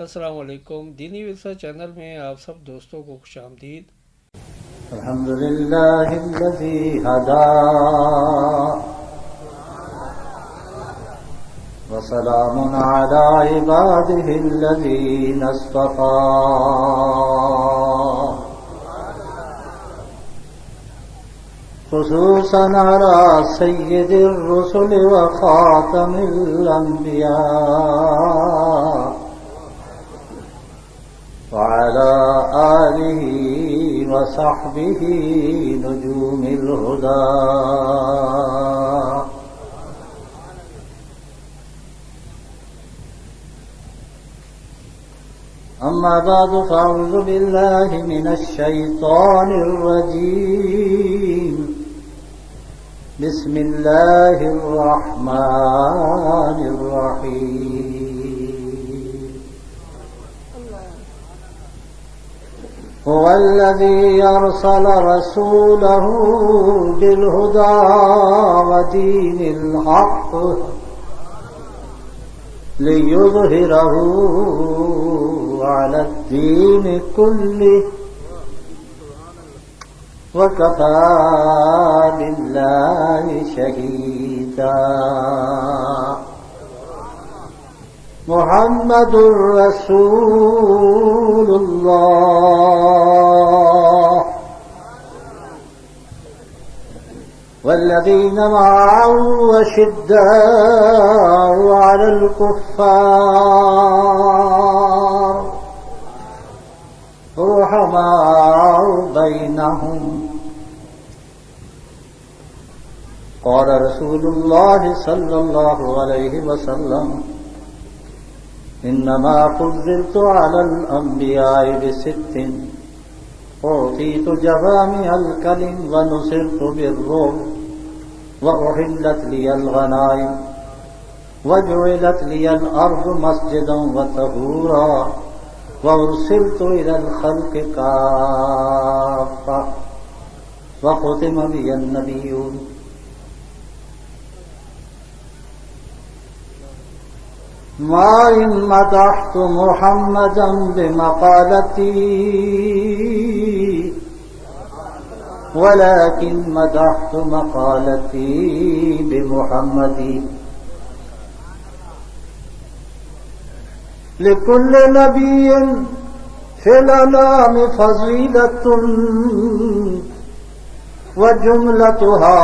السلام علیکم، دینی ورثہ چینل میں آپ سب دوستوں کو خوش آمدید۔ الحمد للہ الذی ہدی وسلام علی عبادہ الذین اصطفی خصوصا علی سید الرسل وخاتم الانبیاء وعلى آله وصحبه نجوم الهدى أما بعد فأعوذ بالله من الشيطان الرجيم بسم الله الرحمن الرحيم هو الذي أرسل رسوله بالهدى ودين الحق ليظهره على الدين كله وكفى بالله شهيدا محمد رسول الله والذين معه أشداء على الكفار رحماء بينهم قال رسول الله صلى الله عليه وسلم إنما فضلت على الأنبياء بست أعطيت جوامع الكلم ونصرت بالرعب وأحلت لي الغنائم وجعلت لي الأرض مسجدا وطهورا وأرسلت إلى الخلق كافة وختم بي النبيون ما إن مدحت محمدا بمقالتي ولكن مدحت مقالتي بمحمد لكل نبي في الأنام فضيلة وجملتها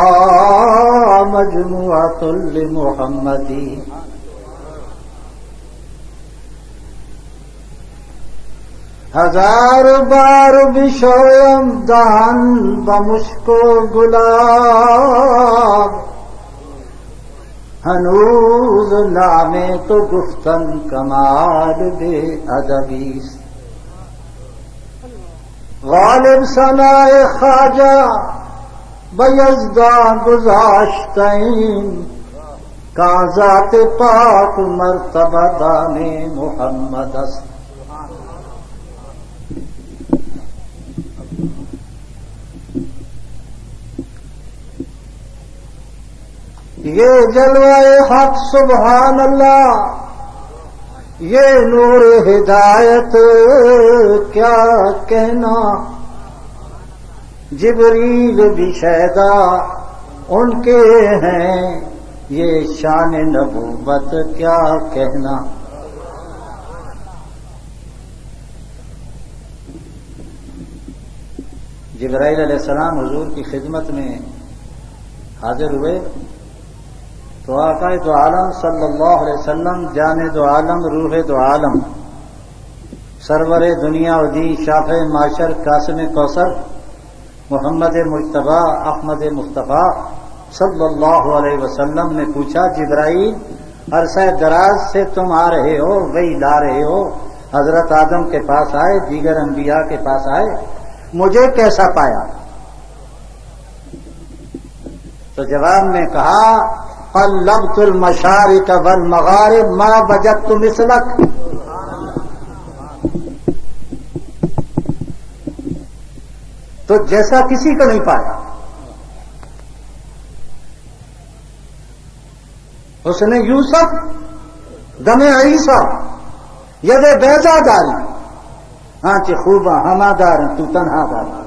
مجموعة لمحمد ہزار بار بشویم دہن بمشک و گلاب ہنوز نامے تو گفتن کمال بے ادبی غالب ثنائے خواجہ بیزداں گذاشتیں کا ذات پاک مرتبہ دان محمد است یہ جلوہ حق سبحان اللہ، یہ نور ہدایت کیا کہنا، جبریل بھی شیدا ان کے ہیں، یہ شان نبوت کیا کہنا۔ جبرائیل علیہ السلام حضور کی خدمت میں حاضر ہوئے تو آقا دو عالم صلی اللہ علیہ وسلم جان دو عالم روح دو عالم سرور دنیا و دی شافع معاشر قاسم کوثر محمد مجتبیٰ احمد مصطفیٰ صلی اللہ علیہ وسلم نے پوچھا جبرائیل عرصہ دراز سے تم آ رہے ہو، وہی لا رہے ہو، حضرت آدم کے پاس آئے، دیگر انبیاء کے پاس آئے، مجھے کیسا پایا؟ تو جواب میں کہا قلبت المشارق والمغارب ما وجدت مثلک، تو جیسا کسی کو نہیں پایا۔ اس نے یوسف دم عیسیٰ ید بیضا داری آنچ خوباں ہما دار تو تنہا داری.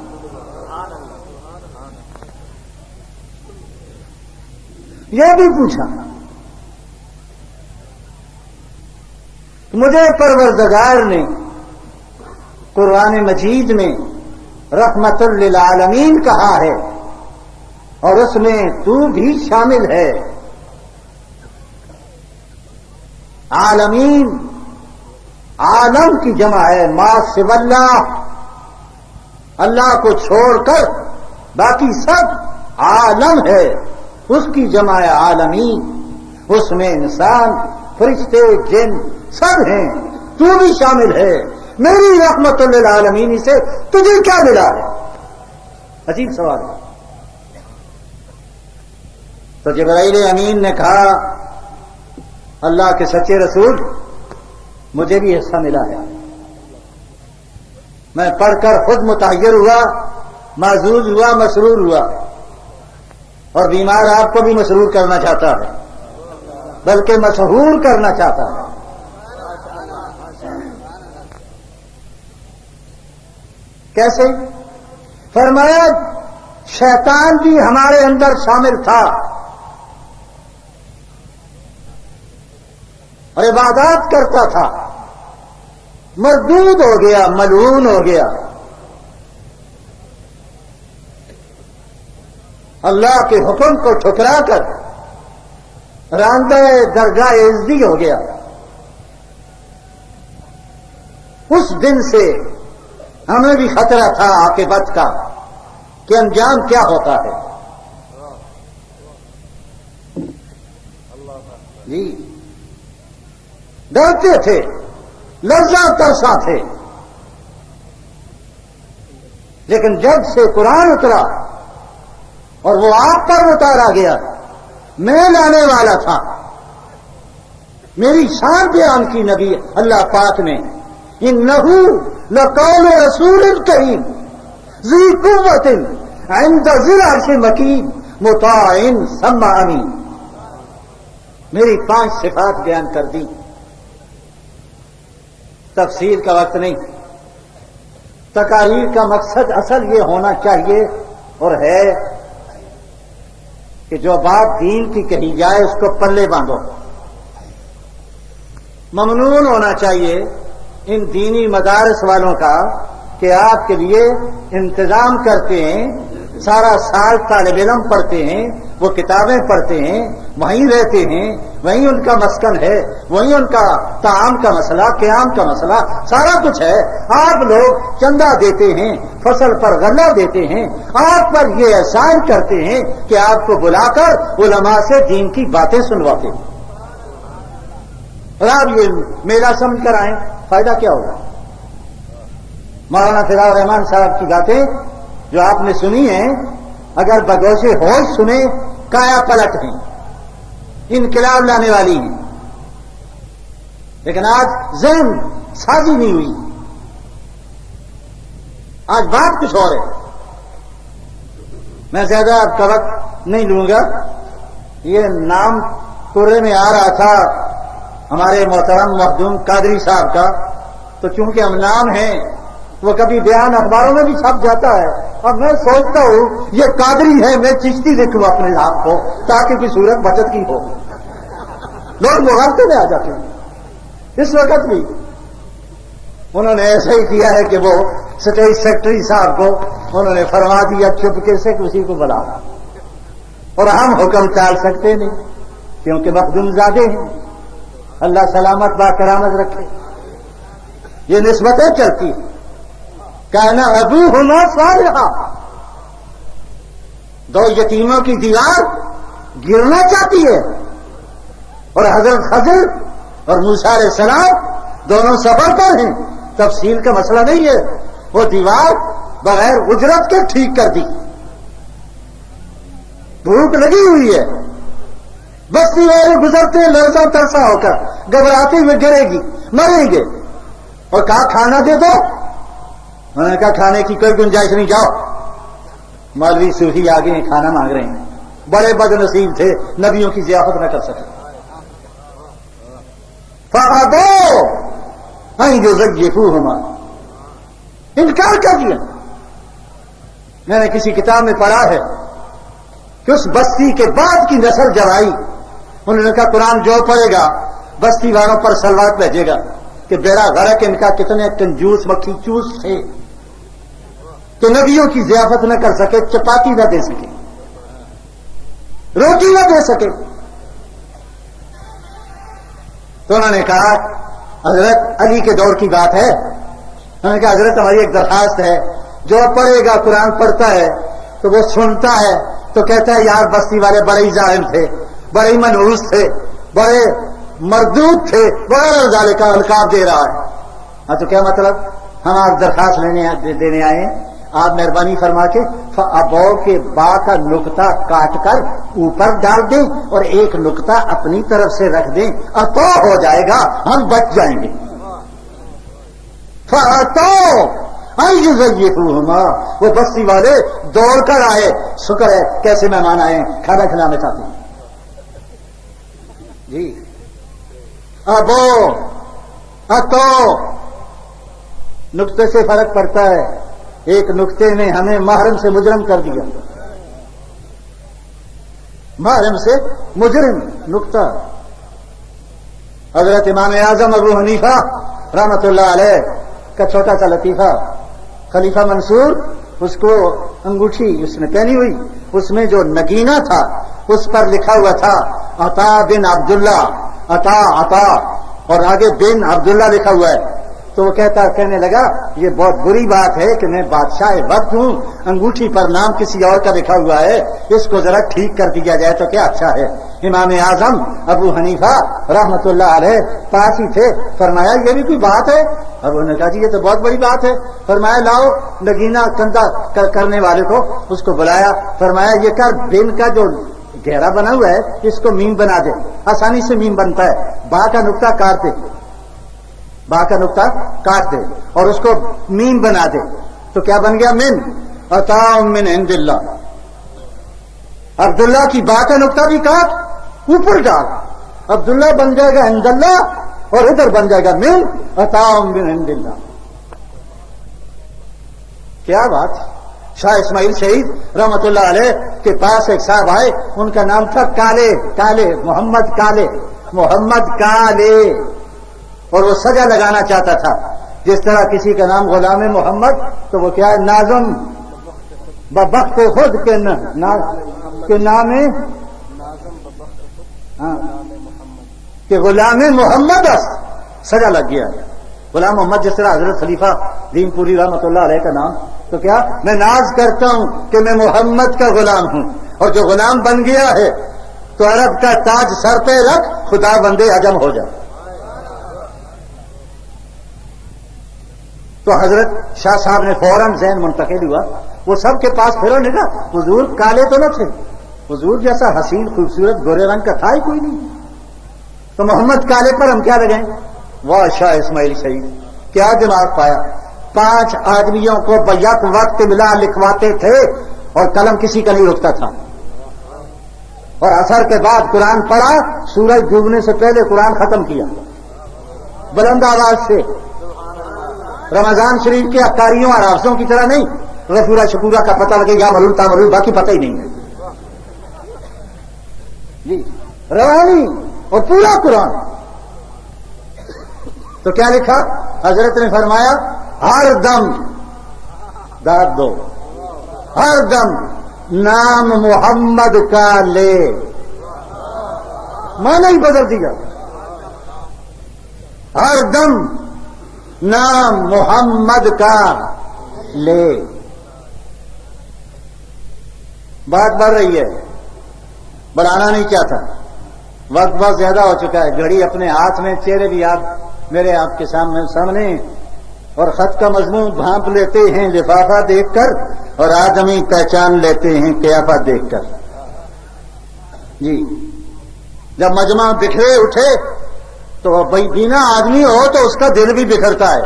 یہ بھی پوچھا مجھے پروردگار نے قرآن مجید میں رحمت للعالمین کہا ہے اور اس میں تو بھی شامل ہے. عالمین عالم کی جمع ہے، ما سوى اللہ، اللہ کو چھوڑ کر باقی سب عالم ہے، اس کی جمع ہے عالمین. اس میں انسان، فرشتے، جن سب ہیں، تو بھی شامل ہے. میری رحمت للعالمین سے تجھے کیا ملا ہے؟ عجیب سوال ہے. تو جبرائیل امین نے کہا اللہ کے سچے رسول مجھے بھی حصہ ملا ہے. میں پڑھ کر خود متحیر ہوا، معزوز ہوا، مسرور ہوا، اور بیمار آپ کو بھی مسرور کرنا چاہتا ہے، بلکہ مسحور کرنا چاہتا ہے. کیسے؟ فرمایا شیطان بھی ہمارے اندر شامل تھا اور عبادات کرتا تھا، مردود ہو گیا، ملعون ہو گیا، اللہ کے حکم کو ٹھکرا کر راندہ درگاہ عزتی ہو گیا. اس دن سے ہمیں بھی خطرہ تھا عاقبت کا کہ انجام کیا ہوتا ہے. جی ڈرتے تھے، لرزاں ترساں تھے، لیکن جب سے قرآن اترا اور وہ آپ پر اتارا گیا، میں لانے والا تھا، میری شان بیان کی نبی اللہ پاک نے، انہو لقول رسول کریم ذی قوت عند ذی العرش مکین مطاع ثم امین. میری 5 صفات بیان کر دی. تفسیر کا وقت نہیں، تقاریر کا مقصد اصل یہ ہونا چاہیے اور ہے کہ جو بات دین کی کہی جائے اس کو پلے باندھو. ممنون ہونا چاہیے ان دینی مدارس والوں کا کہ آپ کے لیے انتظام کرتے ہیں، سارا سال طالب علم پڑھتے ہیں، وہ کتابیں پڑھتے ہیں، وہیں رہتے ہیں، وہیں ان کا مسکن ہے، وہیں ان کا طعام کا مسئلہ، قیام کا مسئلہ، سارا کچھ ہے. آپ لوگ چندہ دیتے ہیں، فصل پر غلہ دیتے ہیں، آپ پر یہ احسان کرتے ہیں کہ آپ کو بلا کر علماء سے دین کی باتیں سنواتے ہیں. اور آپ یہ میلہ سمجھ کر آئیں، فائدہ کیا ہوگا؟ مولانا فضاء الرحمان صاحب کی باتیں جو آپ نے سنی ہیں، اگر بگوش ہوش سنے، کایا پلٹ ہیں، انقلاب لانے والی ہیں. لیکن آج ذہن سازی نہیں ہوئی، آج بات کچھ اور ہے. میں زیادہ آپ کا وقت نہیں لوں گا. یہ نام قرے میں آ رہا تھا ہمارے محترم مخدوم قادری صاحب کا، تو چونکہ ہم نام ہیں وہ کبھی بیان اخباروں میں بھی چھپ جاتا ہے. اب میں سوچتا ہوں یہ قادری ہے، میں چشتی لکھوں اپنے آپ کو تاکہ کوئی صورت بچت کی ہو. لوگ مغالطے میں آ جاتے ہیں. اس وقت بھی انہوں نے ایسا ہی کیا ہے کہ وہ اسٹیٹ سیکرٹری صاحب کو انہوں نے فرما دیا چپکے سے کسی کو بلا، اور ہم حکم ٹال سکتے نہیں کیونکہ مخدوم زادے ہیں. اللہ سلامت با کرامت رکھے. یہ نسبتیں چلتی ہیں. کہنا ابو ہونا صالحا، 2 یتیموں کی دیوار گرنا چاہتی ہے اور حضرت خضر اور موسیٰ علیہ السلام دونوں سفر پر ہیں. تفصیل کا مسئلہ نہیں ہے، وہ دیوار بغیر اجرت کے ٹھیک کر دی. بھوک لگی ہوئی ہے، بستی والے گزرتے لرزاں ترسا ہو کر گھبراتے ہوئے گرے گی، مریں گے، اور کہا کھانا دے دو. انہوں نے کہا کھانے کی کوئی گنجائش نہیں، جاؤ. مولوی صوفی آگے ہیں، کھانا مانگ رہے ہیں. بڑے بد نصیب تھے، نبیوں کی ضیافت نہ کر سکے. فَأَبَوْا ان یزیفوہما، انکار کر دیا۔ میں نے کسی کتاب میں پڑھا ہے کہ اس بستی کے بعد کی نسل جب آئی، انہوں نے کہا قرآن جو پڑھے گا بستی والوں پر سلوات بھیجے گا کہ بیڑا غرق ان کا، کتنے کنجوس مکھی چوس تھے تو نبیوں کی ضیافت نہ کر سکے، چپاتی نہ دے سکے، روٹی نہ دے سکے۔ تو انہوں نے کہا حضرت علی کے دور کی بات ہے، انہوں نے کہا حضرت ہماری ایک درخواست ہے، جو پڑھے گا قرآن پڑھتا ہے تو وہ سنتا ہے تو کہتا ہے یار بستی والے بڑے ہی ظالم تھے، بڑے ہی منحوس تھے، بڑے مردود تھے، بڑا ذالک کا القاب دے رہا ہے۔ ہاں تو کیا مطلب؟ ہم آپ درخواست دینے آئے ہیں، آپ مہربانی فرما کے ابو کے با کا نقطہ کاٹ کر اوپر ڈال دیں اور ایک نقطہ اپنی طرف سے رکھ دیں، اتو ہو جائے گا، ہم بچ جائیں گے۔ وہ بستی والے دوڑ کر آئے، شکر ہے کیسے مہمان آئے، کھانا کھلانا چاہتے ہیں جی۔ ابو اتو نقطے سے فرق پڑتا ہے، ایک نقطے نے ہمیں محرم سے مجرم کر دیا، محرم سے مجرم نقطہ۔ حضرت امام اعظم ابو حنیفہ رحمت اللہ علیہ کا چھوٹا سا لطیفہ، خلیفہ منصور اس کو انگوٹھی اس نے پہنی ہوئی، اس میں جو نگینہ تھا اس پر لکھا ہوا تھا عطا بن عبداللہ، عطا اور آگے بن عبداللہ لکھا ہوا ہے۔ تو وہ کہنے لگا یہ بہت بری بات ہے کہ میں بادشاہ وقت ہوں، انگوٹھی پر نام کسی اور کا لکھا ہوا ہے، اس کو ذرا ٹھیک کر دیا جائے تو کیا اچھا ہے۔ امام اعظم ابو حنیفہ رحمت اللہ علیہ پاس ہی تھے، فرمایا یہ بھی کوئی بات ہے؟ ابو نے کہا جی یہ تو بہت بڑی بات ہے۔ فرمایا لاؤ نگینہ کندھا کرنے والے کو، اس کو بلایا، فرمایا یہ کر بن کا جو گہرا بنا ہوا ہے اس کو میم بنا دے، آسانی سے میم بنتا ہے، با کا نقطہ کاٹ دے، با کا نقطہ کاٹ دے اور اس کو میم بنا دے تو کیا بن گیا؟ من عطا من عند اللہ۔ عبداللہ کی با کا نقطہ بھی کاٹ، اوپر ڈال، عبداللہ بن جائے گا عند اللہ اور ادھر بن جائے گا من عطا من عند اللہ۔ کیا بات! شاہ اسماعیل شہید رحمت اللہ علیہ کے پاس ایک صاحب آئے، ان کا نام تھا کالے محمد کالے، اور وہ سجا لگانا چاہتا تھا، جس طرح کسی کا نام غلام محمد تو وہ کیا ہے ناظم ببخت خود کے نام کہ غلام محمد سجا لگ گیا ہے۔ غلام محمد جس طرح حضرت خلیفہ دین پوری رحمت اللہ علیہ کا نام، تو کیا میں ناز کرتا ہوں کہ میں محمد کا غلام ہوں، اور جو غلام بن گیا ہے تو عرب کا تاج سر پہ رکھ، خدا بندے عجم ہو جائے۔ تو حضرت شاہ صاحب نے فوراً ذہن منتقل ہوا، وہ سب کے پاس پھرو نے کہا حضور کالے تو نہ تھے، حضور جیسا حسین خوبصورت گورے رنگ کا تھا ہی کوئی نہیں، تو محمد کالے پر ہم کیا لگائیں؟ واہ شاہ اسماعیل شہید کیا دماغ پایا، 5 آدمیوں کو بیک وقت ملا لکھواتے تھے اور قلم کسی کا نہیں رکتا تھا، اور عصر کے بعد قرآن پڑھا، سورج ڈوبنے سے پہلے قرآن ختم کیا بلند آواز سے، رمضان شریف کے افطاریوں اور حافظوں کی طرح نہیں، غفورا شکورا کا پتہ لگے یا ملول تاملول، باقی پتہ ہی نہیں ہے جی، روانی اور پورا قرآن۔ تو کیا لکھا؟ حضرت نے فرمایا ہر دم داد دو، ہر دم نام محمد کا لے، معنی ہی بدل دیا، ہر دم نام محمد کا لے۔ بات بڑھ رہی ہے، بڑھانا نہیں چاہتا، وقت بہت زیادہ ہو چکا ہے، گھڑی اپنے ہاتھ میں، چہرے بھی میرے آپ کے سامنے، اور خط کا مضمون بھانپ لیتے ہیں لفافہ دیکھ کر، اور آدمی پہچان لیتے ہیں قیافہ دیکھ کر جی۔ جب مجمع بکھرے اٹھے تو بینا آدمی ہو تو اس کا دل بھی بکھرتا ہے،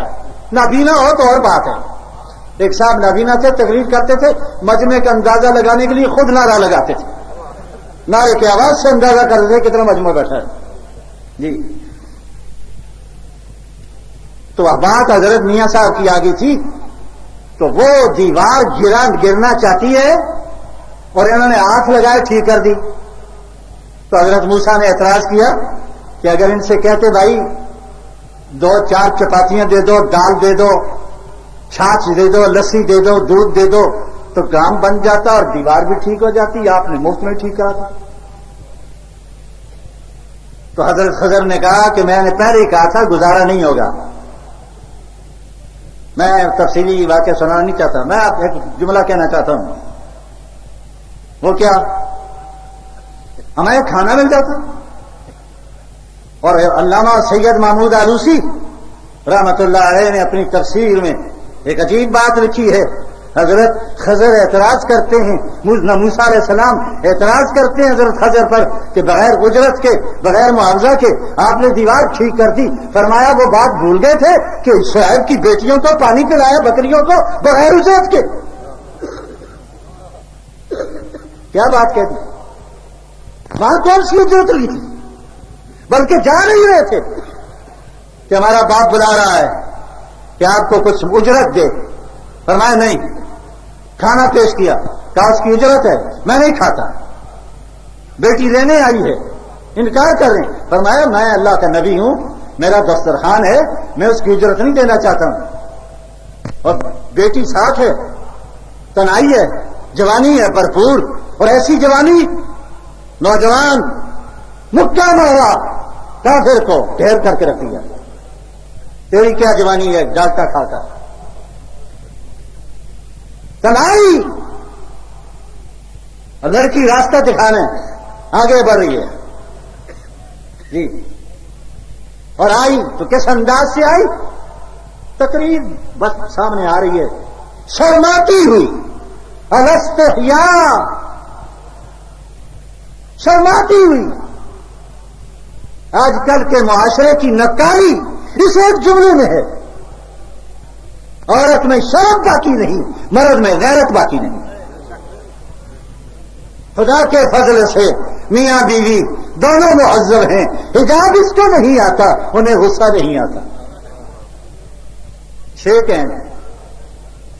نابینا ہو تو اور بات ہے۔ ایک صاحب نابینا سے تقریر کرتے تھے، مجمع کا اندازہ لگانے کے لیے خود نعرہ لگاتے تھے، نعرے کی آواز سے اندازہ کرتے تھے کتنا مجمع بیٹھا ہے جی۔ تو بات حضرت میاں صاحب کی آگے تھی، تو وہ دیوار گرنا چاہتی ہے اور انہوں نے ہاتھ لگائے ٹھیک کر دی. تو حضرت موسیٰ نے اعتراض کیا کہ اگر ان سے کہتے بھائی 2-4 چپاتیاں دے دو، دال دے دو، چھاچھ دے دو، لسی دے دو، دودھ دے دو، تو کام بن جاتا اور دیوار بھی ٹھیک ہو جاتی. آپ نے مفت میں ٹھیک کرا دی. تو حضرت خضر نے کہا کہ میں نے پہلے ہی کہا تھا گزارا نہیں ہوگا. میں تفصیلی واقعہ سنانا نہیں چاہتا، میں آپ ایک جملہ کہنا چاہتا ہوں. وہ کیا؟ ہمیں کھانا مل جاتا. اور علامہ سید محمود آلوسی رحمت اللہ علیہ نے اپنی تفسیر میں ایک عجیب بات لکھی ہے. حضرت خضر اعتراض کرتے ہیں، موسیٰ علیہ السلام اعتراض کرتے ہیں حضرت خضر پر کہ بغیر اجرت کے، بغیر معاوضہ کے آپ نے دیوار ٹھیک کر دی. فرمایا وہ بات بھول گئے تھے کہ شعیب کی بیٹیوں کو پانی پلایا بکریوں کو بغیر اجرت کے. کیا بات کہہ دی؟ وہاں کون سی اجرت لی تھی؟ بلکہ جا نہیں رہے تھے کہ ہمارا باپ بلا رہا ہے کہ آپ کو کچھ اجرت دے. فرمایا نہیں. کھانا پیش کیا، کہا اس کی اجرت ہے، میں نہیں کھاتا. بیٹی لینے آئی ہے، انکار کر رہے ہیں. فرمایا میں اللہ کا نبی ہوں، میرا دسترخوان ہے، میں اس کی اجرت نہیں دینا چاہتا ہوں. اور بیٹی ساتھ ہے، تنہائی ہے، جوانی ہے بھرپور، اور ایسی جوانی نوجوان مکہ مارا کافر کو ڈھیر کر کے رکھ دیا. تیری کیا جوانی ہے ڈالتا کھاتا. تنہائی اور لڑکی راستہ دکھانے آگے بڑھ رہی ہے جی. اور آئی تو کس انداز سے آئی؟ تقریب بس سامنے آ رہی ہے، شرماتی ہوئی. الستحیا، شرماتی ہوئی. آج کل کے معاشرے کی نکاری اس ایک جملے میں ہے. عورت میں شرم باقی نہیں، مرد میں غیرت باقی نہیں. خدا کے فضل سے میاں بیوی دونوں معذب ہیں. حجاب اس کو نہیں آتا، انہیں غصہ نہیں آتا. شیخ ہیں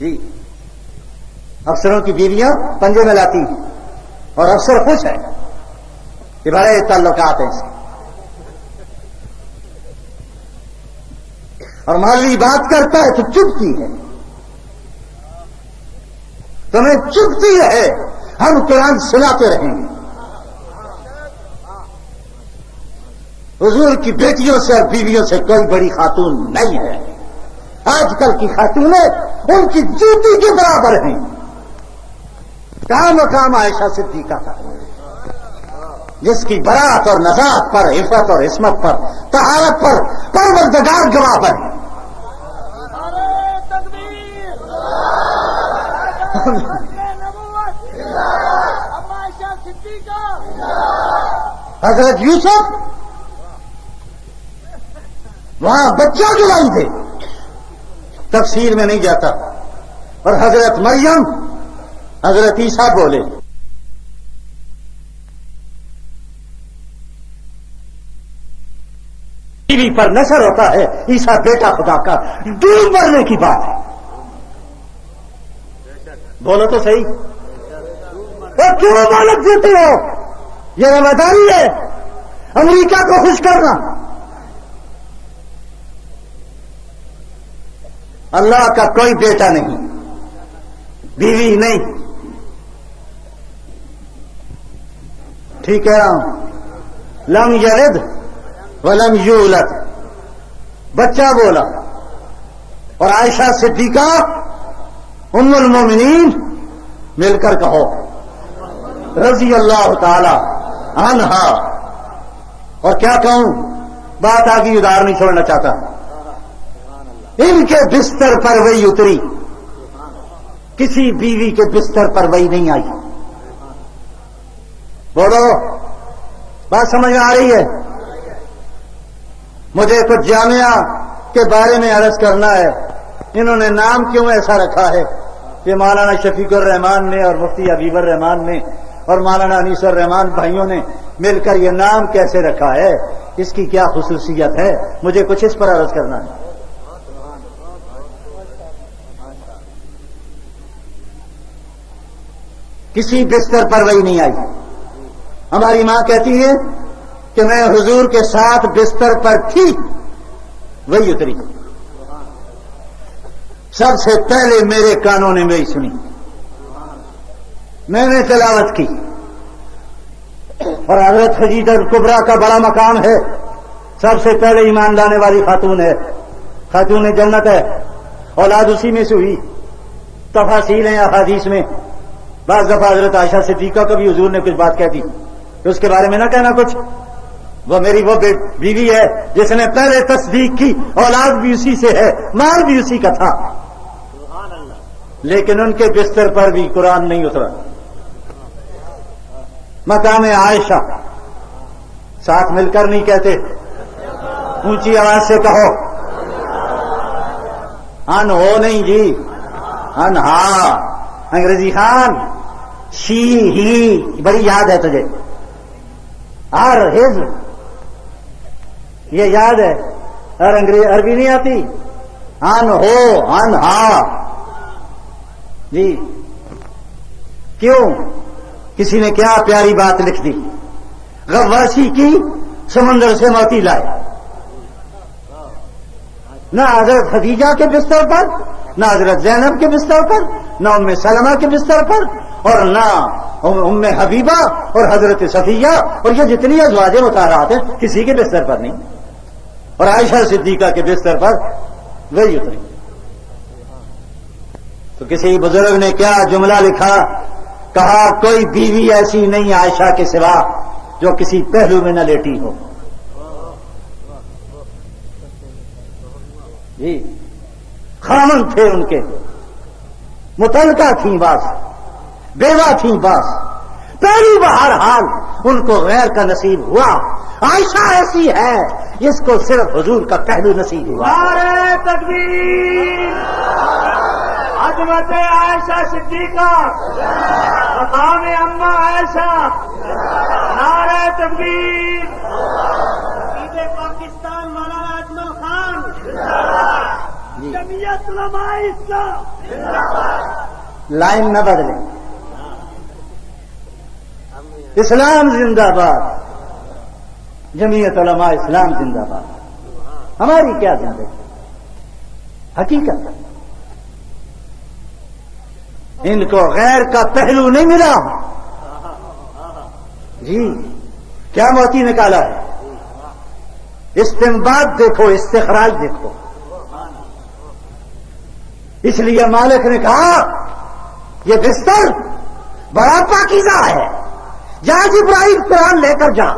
جی، افسروں کی بیویاں پنجے میں لاتی ہیں اور افسر خوش ہیں کہ بڑے تعلقات ہیں اس کے. اور مالی بات کرتا ہے تو چپتی ہے، تمہیں چپتی ہے. ہم قرآن سناتے رہیں گے. حضور کی بیٹیوں سے اور بیویوں سے کوئی بڑی خاتون نہیں ہے. آج کل کی خاتونیں ان کی جوتی کے برابر ہیں. کہاں مقام عائشہ صدیقہ کا، جس کی برات اور نزاعت پر، عفت اور عصمت پر، طہارت پر پروردگار گواہ پر ہے. حضرت یوسف وہاں بچہ جلائی تھے، تفسیر میں نہیں جاتا. اور حضرت مریم، حضرت عیسیٰ بولے ٹی وی پر نشر ہوتا ہے عیسیٰ بیٹا خدا کا، ڈوب مرنے کی بات ہے. بولو تو صحیح. اور کیوں مالک دیتے ہو؟ یہ رواداری ہے امریکہ کو خوش کرنا. اللہ کا کوئی بیٹا نہیں، بیوی نہیں. ٹھیک ہے، لم یلد ولم یولد، بچہ بولا. اور عائشہ صدیقہ ام المومنین مل کر کہو رضی اللہ تعالی عنہا. اور کیا کہوں، بات آگے ادار نہیں چھوڑنا چاہتا. ان کے بستر پر وہی اتری، کسی بیوی کے بستر پر وہی نہیں آئی. بولو، بات سمجھ میں آ رہی ہے؟ مجھے کچھ جامعہ کے بارے میں عرض کرنا ہے. انہوں نے نام کیوں ایسا رکھا ہے کہ مولانا شفیق الرحمان نے اور مفتی حبیب الرحمان نے اور مولانا انیس الرحمان بھائیوں نے مل کر یہ نام کیسے رکھا ہے؟ اس کی کیا خصوصیت ہے؟ مجھے کچھ اس پر عرض کرنا ہے. کسی بستر پر وہی نہیں آئی. ہماری ماں کہتی ہے کہ میں حضور کے ساتھ بستر پر تھی, وہی اتری. سب سے پہلے میرے کانوں نے وہی سنی, میں نے تلاوت کی. اور حضرت خدیجہ کبریٰ کا بڑا مقام ہے, سب سے پہلے ایمان لانے والی خاتون ہے, خاتون جنت ہے, اولاد اسی میں سے ہوئی. تفاصیل ہیں احادیث میں, بعض دفعہ حضرت عائشہ صدیقہ کو بھی حضور نے کچھ بات کہہ دی تو اس کے بارے میں نہ کہنا کچھ, وہ میری وہ بیوی ہے جس نے پہلے تصدیق کی, اولاد بھی اسی سے ہے, مال بھی اسی کا تھا. لیکن ان کے بستر پر بھی قرآن نہیں اترا. مقام عائشہ, ساتھ مل کر نہیں کہتے, اونچی آواز سے کہو. ان ہو نہیں جی, ان ہاں. انگریزی خان, شی ہی بڑی یاد ہے تجھے, آر ہز یہ یاد ہے, اور عربی نہیں آتی. ان ہو, ان ہاں جی. کیوں؟ کسی نے کیا پیاری بات لکھ دی, غواصی کی سمندر سے موتی لائے. نہ حضرت خدیجہ کے بستر پر, نہ حضرت زینب کے بستر پر, نہ ام سلمہ کے بستر پر, اور نہ ام حبیبہ اور حضرت صفیہ اور یہ جتنی ازواج مطہرات ہیں کسی کے بستر پر نہیں. اور عائشہ صدیقہ کے بستر پر وہی اتری. تو کسی بزرگ نے کیا جملہ لکھا, کہا کوئی بیوی ایسی نہیں عائشہ کے سوا جو کسی پہلو میں نہ لیٹی ہو. جی, خامن تھے ان کے, متعلقہ تھیں بعض, بیوہ تھیں بعض, پہلی بہرحال ان کو غیر کا نصیب ہوا. عائشہ ایسی ہے جس کو صرف حضور کا پہلو نصیب ہوا. نعرہ تکبیر, عظمت عائشہ صدیقہ, مقام اماں عائشہ, نعرہ تکبیر. عقید پاکستان مولانا اجمل خان, جمعیت علماء اسلام. لائن نہ بدلیں. اسلام زندہ باد, جمعیت علماء اسلام زندہ باد. ہماری کیا زندگی, حقیقت ان کو غیر کا پہلو نہیں ملا. جی, کیا موتی نکالا ہے, استنباط دیکھو, استخراج دیکھو. اس لیے مالک نے کہا یہ بستر بڑا پاکیزہ ہے, جا جبرائیل قرآن لے کر جا.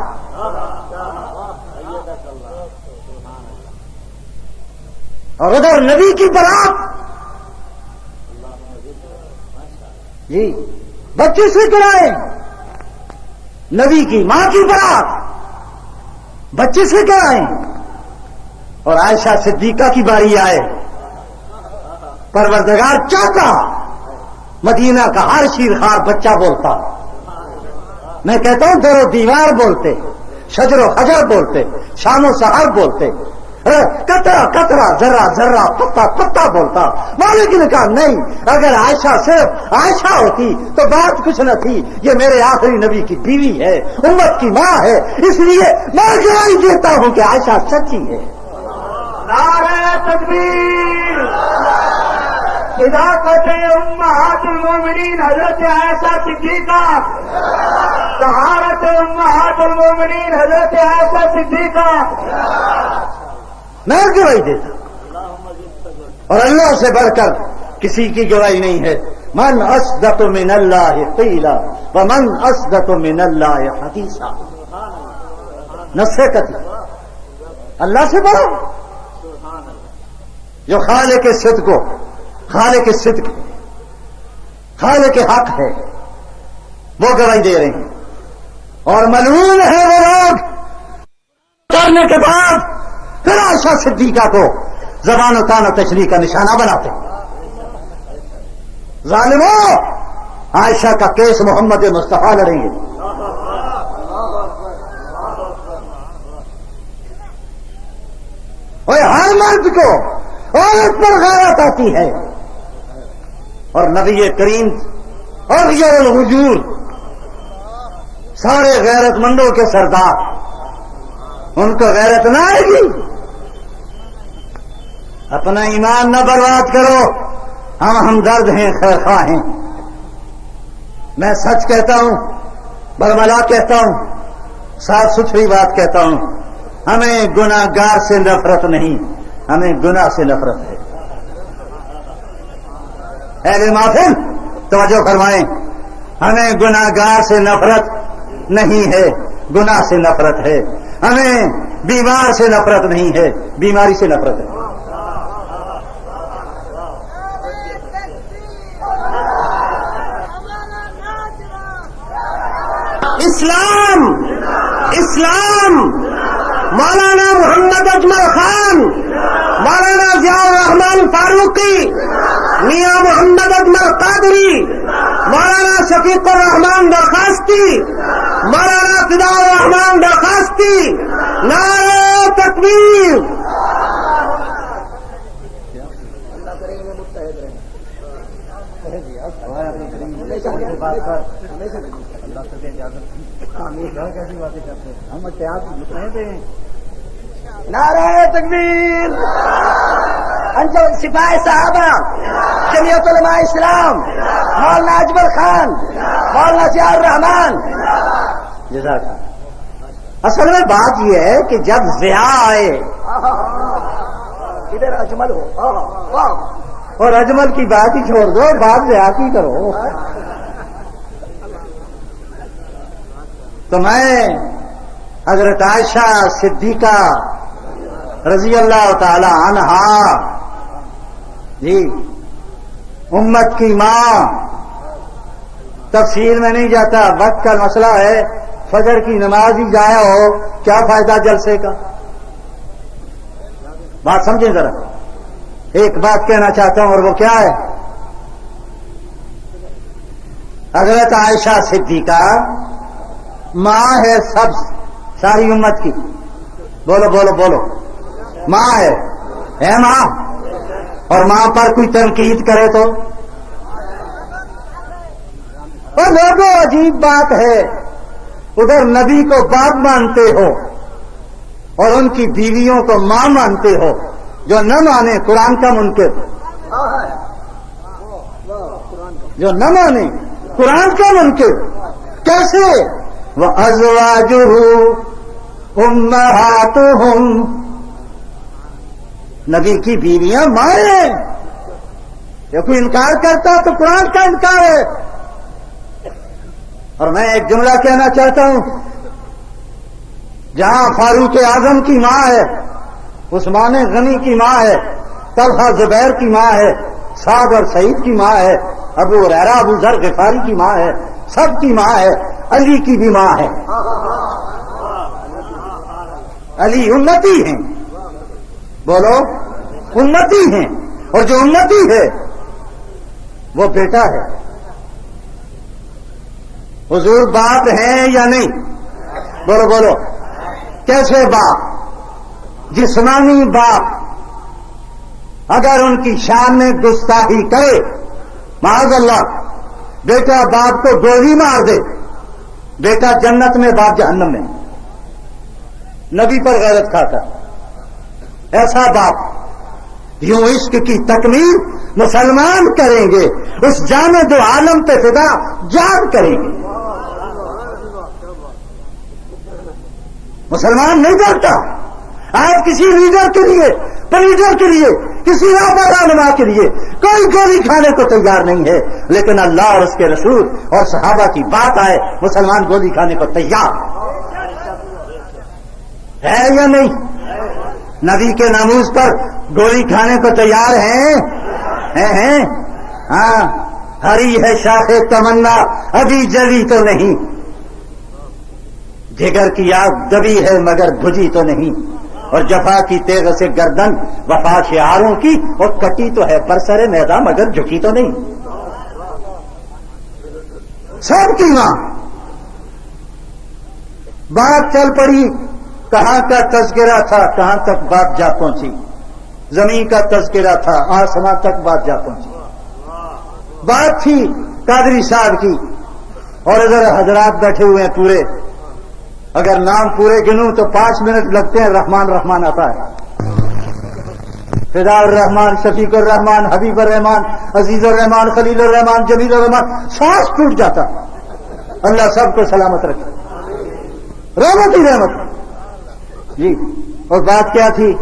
اور ادھر نبی کی برات, جی بچے سے کرائیں, نبی کی ماں کی برات بچے سے کرائیں. اور عائشہ صدیقہ کی باری آئے, پروردگار چاہتا مدینہ کا ہر شیرخوار بچہ بولتا. میں کہتا ہوں در و دیوار بولتے, شجر و حجر بولتے, شام و سحر بولتے, قطرہ قطرہ ذرہ ذرہ پتا پتا بولتا. مالک نے کہا نہیں, اگر عائشہ صرف عائشہ ہوتی تو بات کچھ نہ تھی. یہ میرے آخری نبی کی بیوی ہے, امت کی ماں ہے, اس لیے میں گواہی دیتا ہوں کہ عائشہ سچی ہے. نعرہ تکبیر. صداقت امہات المومنین حضرت عائشہ صدیقہ, طہارت امہات المومنین حضرت عائشہ صدیقہ. میں گواہی دیتا, اور اللہ سے بڑھ کر کسی کی گواہی نہیں ہے. من اصدق من اللہ قیلا ومن اصدق من اللہ حدیثا. نصیحت اللہ سے بڑھو, جو خالق صدق کو, خالق صدق, خالق حق ہے, وہ گواہی دے رہے ہیں. اور ملعون ہے وہ لوگ کرنے کے بعد پھر عائشہ صدیقہ کو زبان و کان و تشریح کا نشانہ بناتے. ظالموں, عائشہ کا کیس محمد مصطفیٰ لڑیں گے. اور ہر مرد کو عورت پر غیرت آتی ہے, اور نبی کریم اغیر الحجور، سارے غیرت مندوں کے سردار، ان کو غیرت نہ آئے گی؟ اپنا ایمان نہ برباد کرو، ہم ہمدرد ہیں، خیر خواہ ہیں۔ میں سچ کہتا ہوں، برملا کہتا ہوں، صاف ستھری بات کہتا ہوں، ہمیں گناہگار سے نفرت نہیں، ہمیں گناہ سے نفرت ہے۔ اہل محفل توجہ فرمائیں، ہمیں گناہگار سے نفرت نہیں ہے، گناہ سے نفرت ہے۔ ہمیں بیمار سے نفرت نہیں ہے، بیماری سے نفرت ہے۔ اسلام اسلام مولانا محمد اجمل خان، مولانا ضیاء الرحمان فاروقی، میاں محمد اجمل قادری، مولانا شفیق الرحمان درخواستی، مولانا فدا الرحمان درخواستی، نعرہ تکبیر۔ نعرہ تکبیر۔ انجمن سپاہی صحابہ، جمعیت علماء اسلام، مولانا اجمل خان، مولانا ضیاء الرحمان۔ جزاک اللہ۔ اصل میں بات یہ ہے کہ جب ضیاء آئے، ادھر اجمل ہو، اور اجمل کی بات ہی چھوڑ دو، بات ضیاء کی کرو۔ تو میں حضرت عائشہ صدیقہ رضی اللہ تعالی عنہا، جی امت کی ماں، تفصیل میں نہیں جاتا، وقت کا مسئلہ ہے، فجر کی نماز ہی ضائع ہو کیا فائدہ جلسے کا؟ بات سمجھیں ذرا۔ ایک بات کہنا چاہتا ہوں اور وہ کیا ہے؟ حضرت عائشہ صدیقہ ماں ہے سب ساری امت کی، بولو بولو بولو، ماں ہے ماں، اور ماں پر کوئی تنقید کرے تو اور لوگوں، عجیب بات ہے، ادھر نبی کو باپ مانتے ہو اور ان کی بیویوں کو ماں مانتے ہو، جو نہ مانے قرآن کا منکر، جو نہ مانے قرآن کا منکر، کیسے؟ وَأَزْوَاجُهُ أُمَّهَاتُهُمْ، نبی کی بیویاں ماں ہیں۔ جو کوئی انکار کرتا تو قرآن کا انکار ہے۔ اور میں ایک جملہ کہنا چاہتا ہوں، جہاں فاروق اعظم کی ماں ہے، عثمان غنی کی ماں ہے، طلحہ زبیر کی ماں ہے، سعد اور سعید کی ماں ہے، ابو ہریرہ ابو ذر غفاری کی ماں ہے، سب کی ماں ہے، علی کی بھی ماں ہے۔ علی امتی ہیں، بولو امتی ہیں، اور جو امتی ہے وہ بیٹا ہے۔ حضور باپ ہیں یا نہیں؟ بولو بولو، کیسے باپ؟ جسمانی باپ اگر ان کی شان میں گستاخی کرے، معاذ اللہ، بیٹا باپ کو گولی مار دے، بیٹا جنت میں باپ جہنم میں، نبی پر غیرت کھاتا، ایسا باپ یوں عشق کی تکمیل مسلمان کریں گے، اس جامع دو عالم پہ فدا جان کریں گے۔ مسلمان نہیں ڈرتا۔ آج کسی لیڈر کے لیے، پلیڈر کے لیے، کسی رہنما کے لیے کوئی گولی کھانے کو تیار نہیں ہے، لیکن اللہ اور اس کے رسول اور صحابہ کی بات آئے، مسلمان گولی کھانے کو تیار ہے یا نہیں؟ نبی کے ناموز پر گولی کھانے کو تیار ہیں؟ ہاں، ہری ہے شاخ تمنا ابھی جلی تو نہیں، جگر کی آگ دبی ہے مگر بجھی تو نہیں، اور جفا کی تیغ سے گردن وفا شعاروں کی، اور کٹی تو ہے برسر میدان مگر جھکی تو نہیں۔ سب کی ماں۔ بات چل پڑی، کہاں کا تذکرہ تھا، کہاں تک بات جا پہنچی؟ زمین کا تذکرہ تھا، آسمان تک بات جا پہنچی۔ بات تھی قادری صاحب کی، اور ادھر حضرات بیٹھے ہوئے ہیں پورے. اگر نام پورے گنوں تو 5 منٹ لگتے ہیں. رحمان رحمان آتا ہے، فدا الرحمان، شفیق الرحمان، حبیب الرحمان، عزیز الرحمان، خلیل الرحمان، جمیل الرحمان. سانس ٹوٹ جاتا. اللہ سب کو سلامت رکھے، رحمت ہی رحمت. جی اور بات کیا تھی؟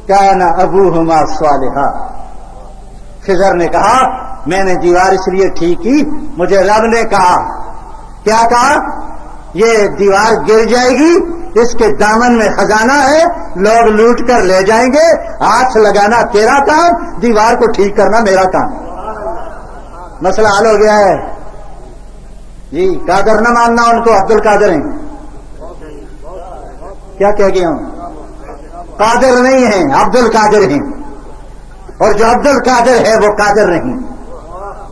کان ابوہما صالحا. خضر نے کہا میں نے دیوار اس لیے ٹھیک کی، مجھے رب نے کہا، کیا کہا؟ یہ دیوار گر جائے گی، اس کے دامن میں خزانہ ہے، لوگ لوٹ کر لے جائیں گے، ہاتھ لگانا تیرا کام، دیوار کو ٹھیک کرنا میرا کام. مسئلہ حل ہو گیا ہے. جی قادر نہ ماننا ان کو، عبد القادر ہیں. کیا کہہ گیا ہوں؟ قادر نہیں ہیں، عبد القادر ہیں. اور جو عبد القادر ہے وہ قادر نہیں،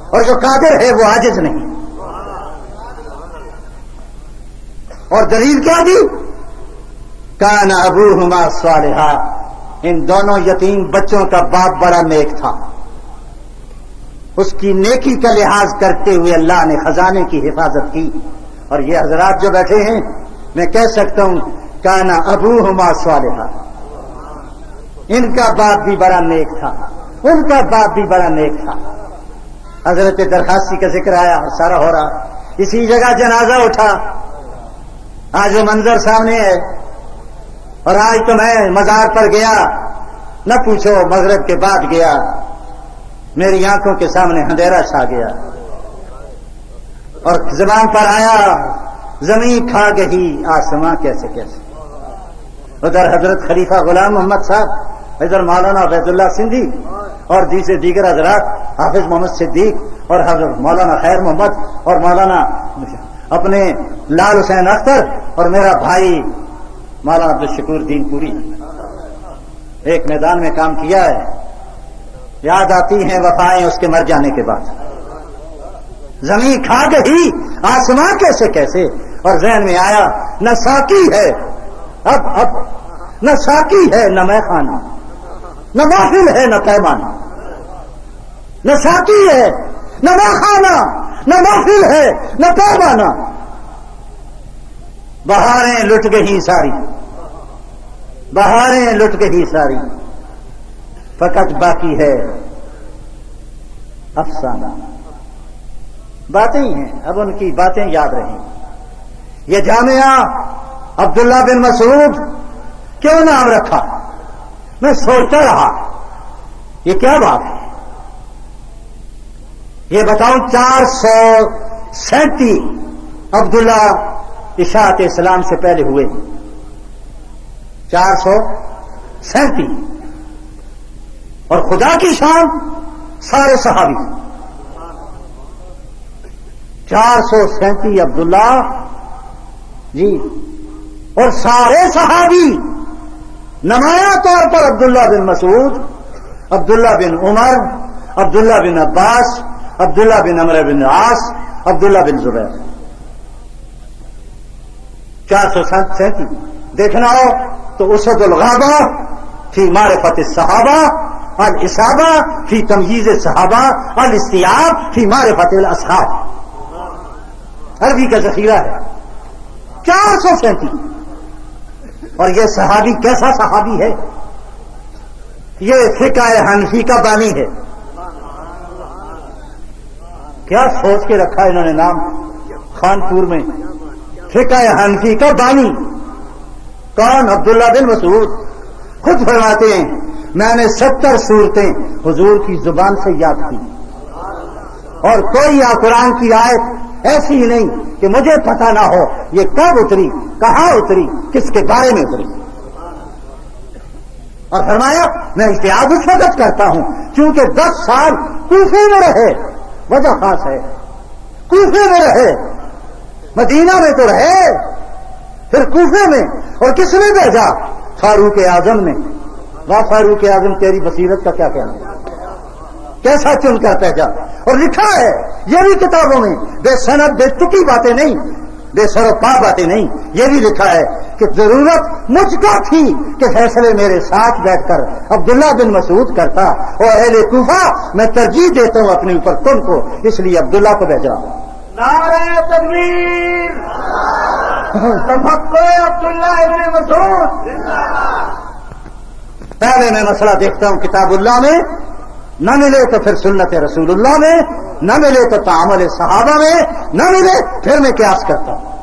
اور جو قادر ہے وہ عاجز نہیں. اور دلیل کیا دی؟ کان ابوہما صالحا. ان دونوں یتیم بچوں کا باپ بڑا نیک تھا. اس کی نیکی کا لحاظ کرتے ہوئے اللہ نے خزانے کی حفاظت کی. اور یہ حضرات جو بیٹھے ہیں، میں کہہ سکتا ہوں کان ابوہما صالحا. ان کا باپ بھی بڑا نیک تھا، ان کا باپ بھی بڑا نیک تھا. حضرت درخواستی کا ذکر آیا اور سارا ہو رہا. اسی جگہ جنازہ اٹھا. آج وہ منظر سامنے ہے. اور آج تو میں مزار پر گیا، نہ پوچھو، مغرب کے بعد گیا، میری آنکھوں کے سامنے اندھیرا چھا گیا. اور زبان پر آیا زمین کھا گئی آسماں کیسے کیسے. ادھر حضرت خلیفہ غلام محمد صاحب، ادھر مولانا عبید اللہ سندھی اور دیگر حضرات، حافظ محمد صدیق اور حضرت مولانا خیر محمد اور مولانا اپنے لال حسین اختر اور میرا بھائی مولانا عبدالشکور دین پوری ایک میدان میں کام کیا ہے. یاد آتی ہیں وفائیں اس کے مر جانے کے بعد. زمین کھا گئی آسماں کیسے کیسے. اور ذہن میں آیا نہ ساقی ہے اب نہ ساقی ہے نہ میں خانہ، نہ محفل ہے نہ پیمانہ. نہ ساقی ہے نہ میں خانہ، نہ محفل ہے نہ پیمانہ. بہاریں لٹ گئی ساری، بہاریں لٹ گئی ساری، فقط باقی ہے افسانہ. باتیں ہی ہیں، اب ان کی باتیں یاد رہیں. یہ جامعہ عبداللہ بن مسعود کیوں نام رکھا؟ میں سوچتا رہا یہ کیا بات ہے. یہ بتاؤں 437 عبداللہ اشاعت اسلام سے پہلے ہوئے. 437 اور خدا کی شان سارے صحابی. 437 عبداللہ جی، اور سارے صحابی. نمایاں طور پر عبداللہ بن مسعود، عبداللہ بن عمر، عبداللہ بن عباس، عبداللہ بن عمرو بن عاص، عبداللہ بن زبیر. 437 دیکھنا ہو تو اسد الغابہ فی معرفت الصحابہ، الاصابہ فی تمییز الصحابہ، الاستیاب فی معرفت الاصحاب. عربی کا ذخیرہ ہے. 437. اور یہ صحابی کیسا صحابی ہے؟ یہ فقہ حنفی کا بانی ہے. کیا سوچ کے رکھا انہوں نے نام خانپور میں، فقہ حنفی کا بانی. کون؟ عبداللہ بن مسعود. خود فرماتے ہیں میں نے 70 صورتیں حضور کی زبان سے یاد کی، اور کوئی قرآن کی آیت ایسی ہی نہیں کہ مجھے پتہ نہ ہو یہ کب اتری، کہاں اتری، کس کے بارے میں اتری. اور فرمایا میں اجتہاد اس وقت کرتا ہوں کیونکہ 10 سال کوفے میں رہے. وجہ خاص ہے، کوفے میں رہے، مدینہ میں تو رہے، پھر کوفے میں. اور کس نے بھیجا؟ فاروق اعظم نے. واہ فاروق اعظم تیری بصیرت کا کیا کہنا، کیسا چن کر بھیجا. اور لکھا ہے یہ بھی کتابوں میں، بے سند بے تکی باتیں نہیں، بے سر و پا باتیں نہیں. یہ بھی لکھا ہے کہ ضرورت مجھ کو تھی کہ فیصلے میرے ساتھ بیٹھ کر عبداللہ بن مسعود کرتا، اور اہل کوفہ میں ترجیح دیتا ہوں اپنے اوپر تم کو، اس لیے عبداللہ کو بھیج رہا ہوں۔ نعرہ تکبیر، تفقہ عبداللہ ابن مسعود۔ پہلے میں مسئلہ دیکھتا ہوں کتاب اللہ میں، نہ ملے تو پھر سنت رسول اللہ میں، نہ ملے تو تعامل صحابہ میں، نہ ملے پھر میں قیاس کرتا ہوں۔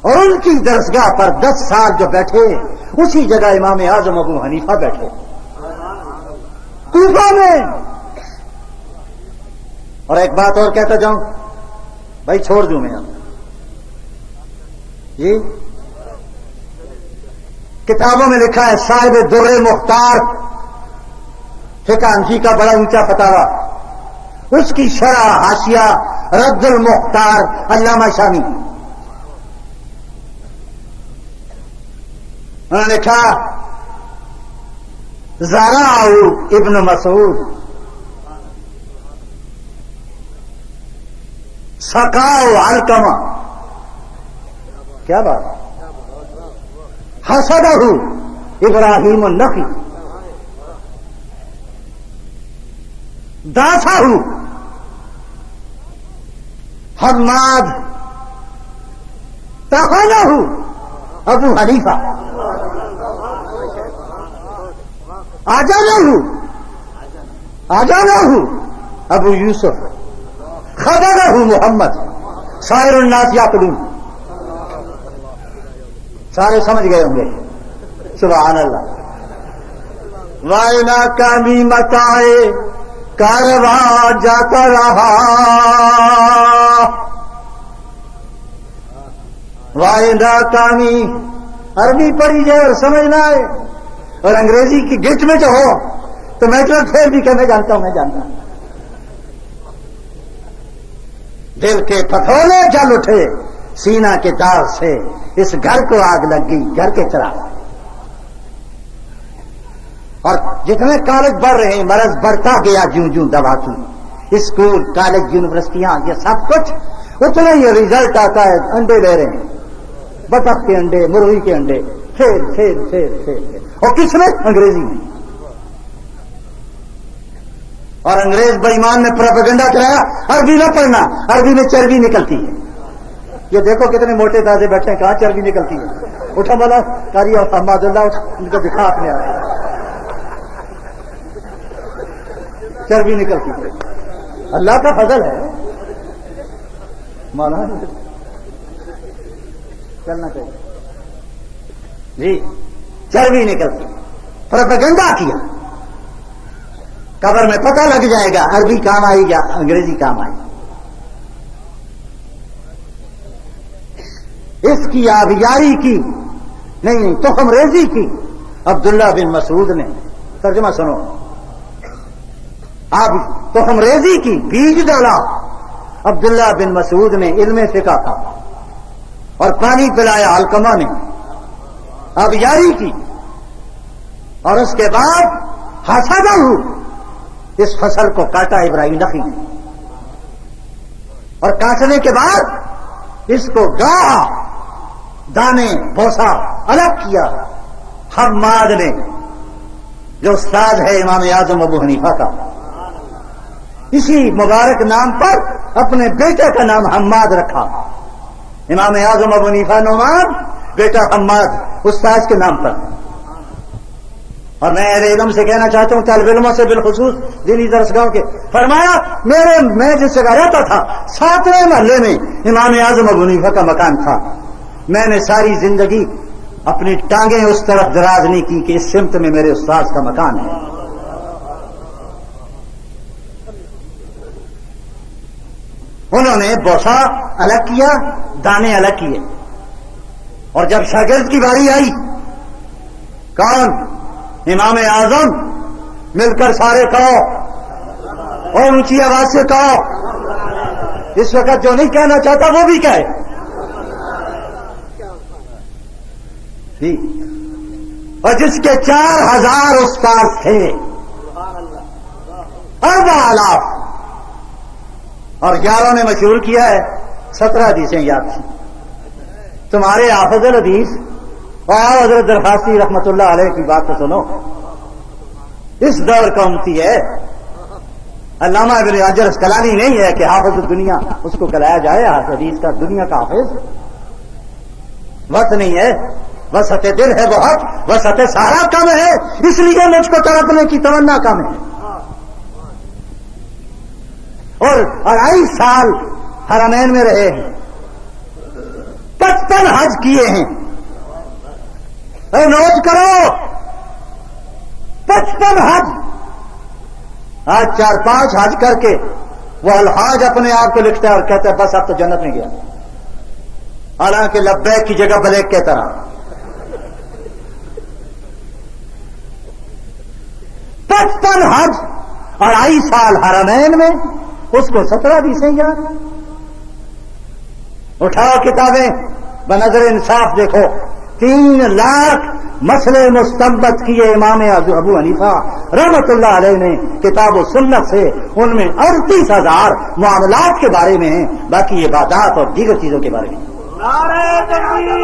اور ان کی درسگاہ پر 10 سال جو بیٹھے، اسی جگہ امام اعظم ابو حنیفہ بیٹھے کوفہ میں۔ اور ایک بات اور کہتا جاؤں، بھائی چھوڑ دوں میں اب جی، کتابوں میں لکھا ہے صاحب در مختار فقہ حنفی کا بڑا اونچا فتاوا، اس کی شرح حاشیہ رد المختار علامہ شامی، انہوں نے لکھا زرع ابن مسعود سقاء علقمہ، کیا بات، حسدہ ابراہیم النخعی، داسہ حماد، طعنہ ابو حنیفہ، آجانہ ابو یوسف، خدرہ محمد، سائر الناس یعقلون۔ سارے سمجھ گئے ہوں گے، سبحان اللہ۔ وائنا کامی متائے کارواں جاتا رہا، وائنا کامی عربی پڑھی جائے اور سمجھنا ہے، اور انگریزی کی گٹ میں جو ہو تو میٹرو پھر بھی کہنا جانتا ہوں، میں جانتا ہوں۔ دل کے پھتولے جل اٹھے سینہ کے دار سے، اس گھر کو آگ لگ گئی گھر کے چراغ۔ اور جتنے کالج بڑھ رہے ہیں، مرض بڑھتا گیا جوں جوں دوا کی، اسکول کالج یونیورسٹیاں یہ سب کچھ، اتنا ہی ریزلٹ آتا ہے، انڈے لے رہے ہیں، بطخ کے انڈے، مرغی کے انڈے، پھر پھر پھر پھر پھر، اور کس میں؟ انگریزی میں۔ اور انگریز بے ایمان نے پروپیگنڈا چلایا عربی نہ پڑھنا، عربی میں چربی نکلتی ہے۔ یہ دیکھو کتنے موٹے تازے بیٹھے ہیں، کہاں چربی نکلتی ہے؟ اٹھا والا کاری اور حماد اللہ، ان کو دکھا اپنے آپ، چربی نکلتی ہے، اللہ کا فضل ہے مولانا، چلنا چاہیے جی، چربی نکلتی، پروپیگنڈا کیا، قبر میں پتہ لگ جائے گا عربی کام آئی یا انگریزی کام آئی۔ اس کی آبیاری کی نہیں، تخم ریزی کی عبداللہ بن مسعود نے، ترجمہ سنو، آپ تخم ریزی کی، بیج ڈالا عبداللہ بن مسعود نے، علم فقہ تھا، اور پانی پلایا علقمہ نے، آبیاری کی، اور اس کے بعد حسدہ اس فصل کو کاٹا ابراہیم نخعی نے، اور کاٹنے کے بعد اس کو گاہ دانے بوسا الگ کیا حماد نے، جو استاد ہے امام اعظم ابو حنیفہ کا، اسی مبارک نام پر اپنے بیٹے کا نام حماد رکھا، امام اعظم ابو حنیفہ نعمان، بیٹا حماد استاد کے نام پر۔ اور میں اہل علم سے کہنا چاہتا ہوں، طالب علموں سے بالخصوص دینی درسگاہوں کے، فرمایا میں جس جگہ رہتا تھا 7ویں محلے میں امام اعظم ابو حنیفہ کا مکان تھا، میں نے ساری زندگی اپنی ٹانگیں اس طرف دراز نہیں کی کہ اس سمت میں میرے استاد کا مکان ہے۔ انہوں نے بوسا الگ کیا، دانے الگ کیے، اور جب شاگرد کی باری آئی، کون؟ امام اعظم، مل کر سارے کہو اور اونچی آواز سے کہو، اس وقت جو نہیں کہنا چاہتا وہ بھی کہے جی۔ اور جس کے 4000 استاد تھے، 4,000، اور 11 نے مشہور کیا ہے، 17 حدیثیں یاد تھیں، تو تمہارے حافظ الحدیث اور حضرت درخاستی رحمت اللہ علیہ کی بات تو سنو، اس دور کا امتی ہے، علامہ ابن حجر اسقلانی نہیں ہے کہ حافظ دنیا اس کو کلایا جائے، حدیث کا دنیا کا حافظ وقت نہیں ہے، وسعت دل ہے بہت، وسعت سارا کم ہے، اس لیے مجھ کو تڑپنے کی تمنا کم ہے۔ اور 2.5 سال حرمین میں رہے ہیں، 55 حج کیے ہیں، نوٹ کرو 55 حج۔ آج 4-5 حج کر کے وہ الحاج اپنے آپ کو لکھتا ہے اور کہتا ہے بس اب تو جنت میں گیا، حالانکہ لبیک کی جگہ بلیک کی طرح۔ 55 حج، 2.5 سال حرمین میں، اس کو 17 حدیثیں یاد۔ اٹھاؤ کتابیں، بنظر انصاف دیکھو، 3 لاکھ مسئلے مستنبط کیے امام ابو حنیفہ رحمت اللہ علیہ نے کتاب و سنت سے، ان میں 38,000 معاملات کے بارے میں ہیں، باقی عبادات اور دیگر چیزوں کے بارے میں۔ نعرہ تکبیر،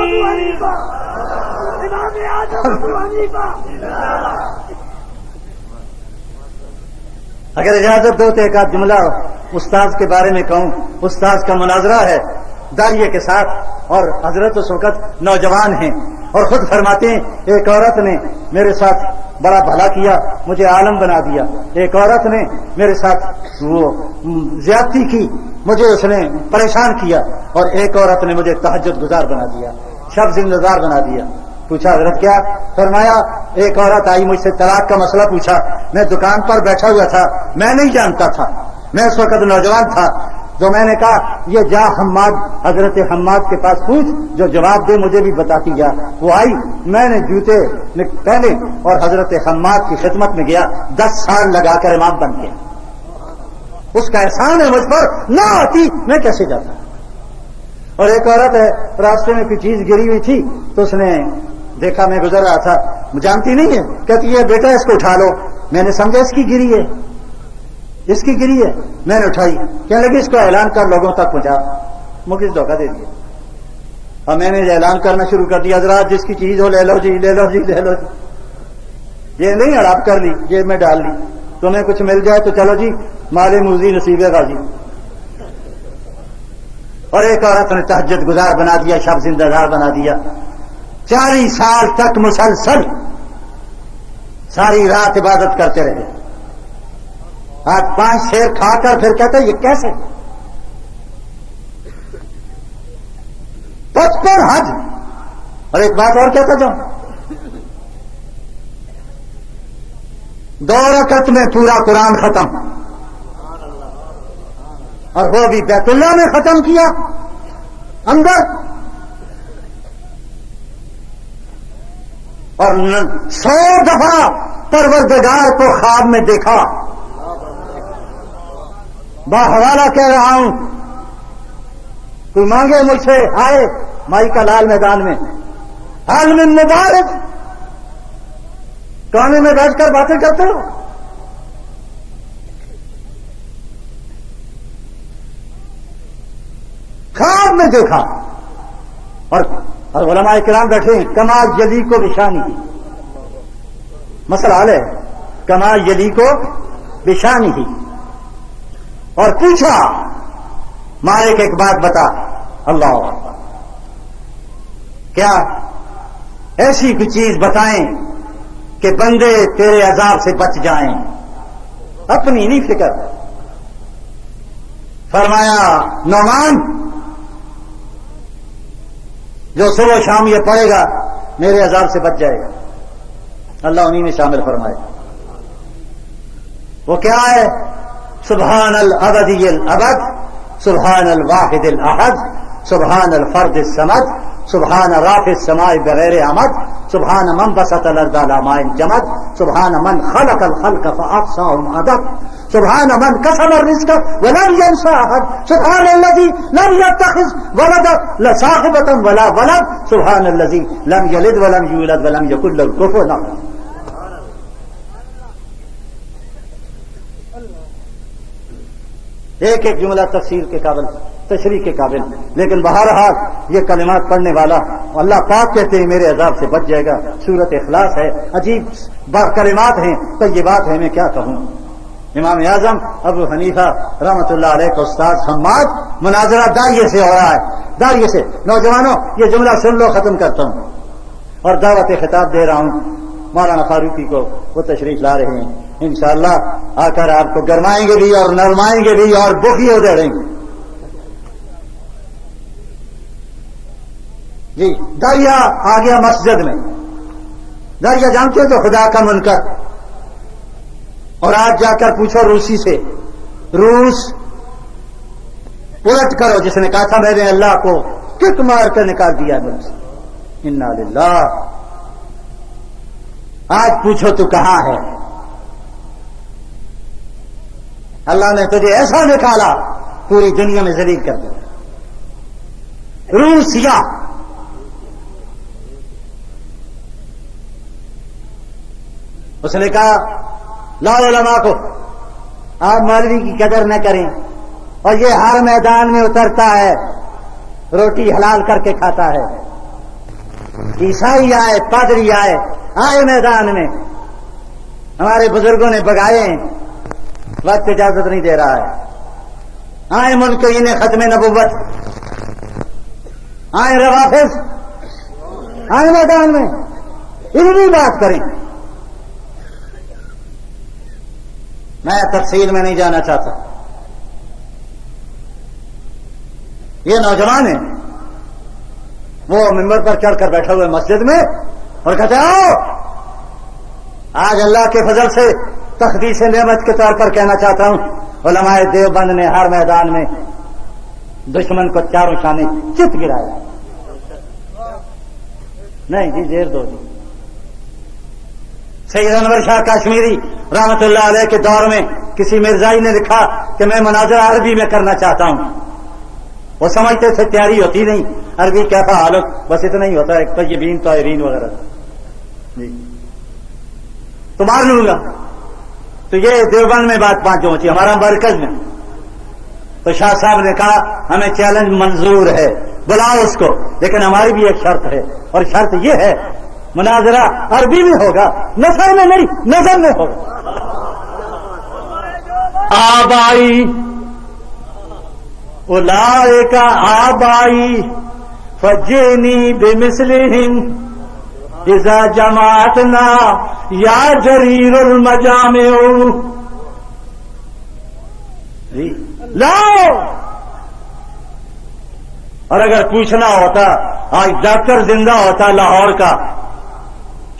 امام اعظم ابو حنیفہ۔ اگر اجازت دو تو ایک آدھ جملہ استاذ کے بارے میں کہوں۔ استاذ کا مناظرہ ہے داریے کے ساتھ، اور حضرت اس وقت نوجوان ہیں، اور خود فرماتے ہیں ایک عورت نے میرے ساتھ بڑا بھلا کیا، مجھے عالم بنا دیا، ایک عورت نے میرے ساتھ وہ زیادتی کی، مجھے اس نے پریشان کیا، اور ایک عورت نے مجھے تہجد گزار بنا دیا، شب زندگار بنا دیا۔ پوچھا حضرت کیا؟ فرمایا ایک عورت آئی مجھ سے طلاق کا مسئلہ پوچھا، میں دکان پر بیٹھا ہوا تھا، میں نہیں جانتا تھا، میں اس وقت نوجوان تھا، تو میں نے کہا یہ جا حماد، حضرت حماد کے پاس پوچھ، جو جواب دے مجھے بھی بتاتی جا۔ وہ آئی، میں نے جوتے پہنے اور حضرت حماد کی خدمت میں گیا، 10 سال لگا کر امام بن گیا۔ اس کا احسان ہے مجھ پر، نہ آتی میں کیسے جاتا۔ اور ایک عورت ہے، راستے میں کوئی چیز گری ہوئی تھی تو اس نے دیکھا میں گزر رہا تھا، جانتی نہیں ہے، کہتی ہے بیٹا اس کو اٹھا لو، میں نے سمجھا اس کی گری ہے، اس کی گری ہے، میں نے اٹھائی، کہنے لگی اس کو اعلان کر لوگوں تک پہنچا، مجھے دھوکہ دے دیا، اور میں نے اعلان کرنا شروع کر دیا، حضرات جس کی چیز ہو لے لو جی، لے لو جی، لے لو جی، یہ نہیں ہڑپ کر لی، جیب میں ڈال لی، تمہیں کچھ مل جائے تو چلو جی، مال موزی نصیب غازی۔ اور ایک عورت نے تہجد گزار بنا دیا، شب زندگار بنا دیا، 40 سال تک مسلسل ساری رات عبادت کرتے رہے، آج 5 شیر کھا کر پھر کہتے یہ کیسے؟ 55 حج۔ اور ایک بات اور کہتا جاؤں، 2 رکعت میں پورا قرآن ختم، اور وہ بھی بیت اللہ میں ختم کیا اندر، اور 100 دفعہ پروردگار کو خواب میں دیکھا۔ باحوالہ کہہ رہا ہوں، کوئی مانگے مجھ سے، آئے مائی کا لال میدان میں، عالم مبارک، کونے میں بیٹھ کر باتیں کرتے ہو۔ خواب میں دیکھا، اور علماء کرام بیٹھے ہیں، کما یلی کو بشانی، مسئلہ حل ہے، کما یلی کو بشانی ہی۔ اور پوچھا مالک ایک بات بتا، اللہ کیا ایسی کوئی چیز بتائیں کہ بندے تیرے عذاب سے بچ جائیں، اپنی نہیں فکر۔ فرمایا نعمان جو صبح شام یہ پڑھے گا میرے عذاب سے بچ جائے گا، اللہ انہی میں شامل فرمائے۔ وہ کیا ہے؟ سبحان الابدی الابد، سبحان الواحد الاحد، سبحان الفرد الصمد، سبحان رافع السماء بغیر عمد، سبحان من بسط الارض على ماء جمد، سبحان من خلق الخلق فاحصاهم عدد، سبحان من قسم الرزق ولم ينس احد، سبحان الذي لم يتخذ ولدا لا صاحبة ولا ولد، سبحان الذي لم يلد ولم يولد ولم يكن له كفوا احد۔ ایک ایک جملہ تفسیر کے قابل تشریح کے قابل. لیکن بہرحال یہ کلمات پڑھنے والا اللہ پاک کہتے ہیں میرے عذاب سے بچ جائے گا. سورت اخلاص ہے, عجیب کلمات ہیں, طیبات ہیں, میں کیا کہوں. امام اعظم ابو حنیفہ رحمۃ اللہ علیہ کا استاد حماد مناظرہ داریے سے ہو رہا ہے, داریے سے. نوجوانوں یہ جملہ سن لو, ختم کرتا ہوں اور دعوت خطاب دے رہا ہوں مولانا فاروقی کو. وہ تشریف لا رہے ہیں, انشاءاللہ آ کر آپ کو گرمائیں گے بھی اور نرمائیں گے بھی اور بخی ہو دیں گے. جی داریا آ گیا مسجد میں. داریا جانتے ہو جو خدا کا منکر, اور آج جا کر پوچھو روسی سے, روس الٹ کرو جس نے کہا تھا میں نے اللہ کو کک مار کر نکال دیا مجھ سے. انا للہ. آج پوچھو تو کہاں ہے. اللہ نے تجھے ایسا نکالا پوری دنیا میں ذلیل کر دیا. روسیا اس نے کہا لا علماء کو آپ مولوی کی قدر نہ کریں, اور یہ ہر میدان میں اترتا ہے, روٹی حلال کر کے کھاتا ہے. عیسائی آئے, پادری آئے میدان میں, ہمارے بزرگوں نے بگائے ہیں, وقت اجازت نہیں دے رہا ہے. آئے منکرین ختم نبوت, آئے روافض, آئے میدان میں, علمی بات کریں. میں تفصیل میں نہیں جانا چاہتا. یہ نوجوان ہیں, وہ ممبر پر چڑھ کر بیٹھا ہوئے مسجد میں اور کہتے آؤ آج اللہ کے فضل سے تقدیس نعمت کے طور پر کہنا چاہتا ہوں, علماء دیوبند نے ہر میدان میں دشمن کو چاروں شانے چت گرایا. نہیں جی زیر دو جی. سید انور شاہ کشمیری رحمت اللہ علیہ کے دور میں کسی مرزائی نے لکھا کہ میں مناظرہ عربی میں کرنا چاہتا ہوں. وہ سمجھتے تھے تیاری ہوتی نہیں, عربی کیسا حالت بس اتنا ہی ہوتا ہے, طیبین طاہرین وغیرہ. جی تو مار لوں گا. تو یہ دیوبند میں بات پہنچی, ہمارا مرکز میں. تو شاہ صاحب نے کہا ہمیں چیلنج منظور ہے, بلاؤ اس کو, لیکن ہماری بھی ایک شرط ہے, اور شرط یہ ہے مناظرہ عربی میں ہوگا, نثر میں نہیں, نظر میں ہوگا. آبائی اولئک آبائی فجئنی بمثلہم اذا جماعتنا یا جریر المجامع. لاؤ. اور اگر پوچھنا ہوتا, آج ڈاکٹر زندہ ہوتا لاہور کا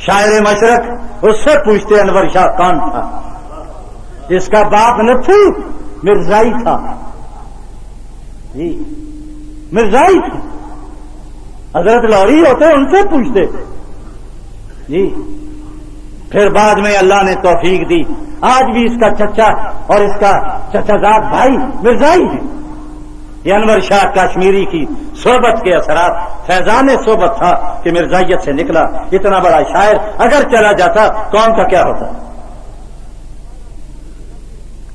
شاعر مشرق, اس سے پوچھتے انور شاہ کون تھا, جس کا باپ نتھی مرزائی تھا. جی مرزائی تھا. حضرت لاہوری ہوتے ان سے پوچھتے. جی پھر بعد میں اللہ نے توفیق دی, آج بھی اس کا چچا اور اس کا چچا زاد بھائی مرزائی ہیں. یہ انور شاہ کشمیری کی صحبت کے اثرات, فیضان صحبت تھا کہ مرزائیت سے نکلا. اتنا بڑا شاعر اگر چلا جاتا قوم کا کیا ہوتا.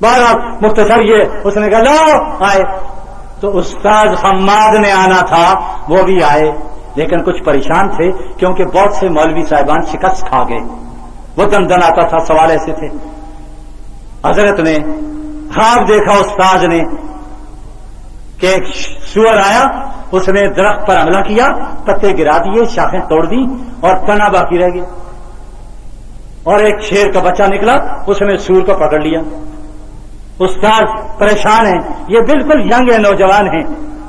بہرحال مختصر یہ, اس نے کہا لاؤ آئے. تو استاد حماد نے آنا تھا, وہ بھی آئے, لیکن کچھ پریشان تھے کیونکہ بہت سے مولوی صاحبان شکست کھا گئے. وہ دندن آتا تھا, سوال ایسے تھے. حضرت نے خواب دیکھا استاد نے کہ ایک سور آیا, اس نے درخت پر حملہ کیا, پتے گرا دیے, شاخیں توڑ دی اور تنا باقی رہ گیا. اور ایک شیر کا بچہ نکلا, اس نے سور کو پکڑ لیا. استاد پریشان ہیں, یہ بالکل ینگ ہے, نوجوان ہیں.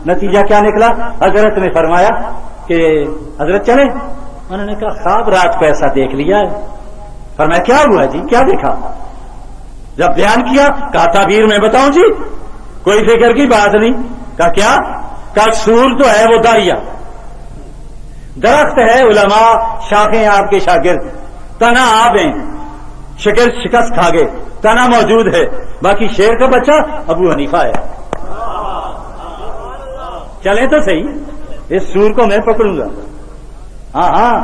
نتیجہ کیا نکلا؟ حضرت نے فرمایا کہ حضرت چلے. انہوں نے کہا خواب رات کو ایسا دیکھ لیا ہے. فرمایا کیا ہوا جی, کیا دیکھا؟ جب بیان کیا کہا تعبیر میں بتاؤں جی, کوئی فکر کی بات نہیں. کہا کیا؟ کہا سور تو ہے وہ داریا, درخت ہے علماء, شاخیں آپ کے شاگرد, تنا آپ ہیں, شکست کھا گئے, تنا موجود ہے, باقی شیر کا بچہ ابو حنیفہ ہے. چلیں تو صحیح, اس سور کو میں پکڑوں گا. ہاں ہاں,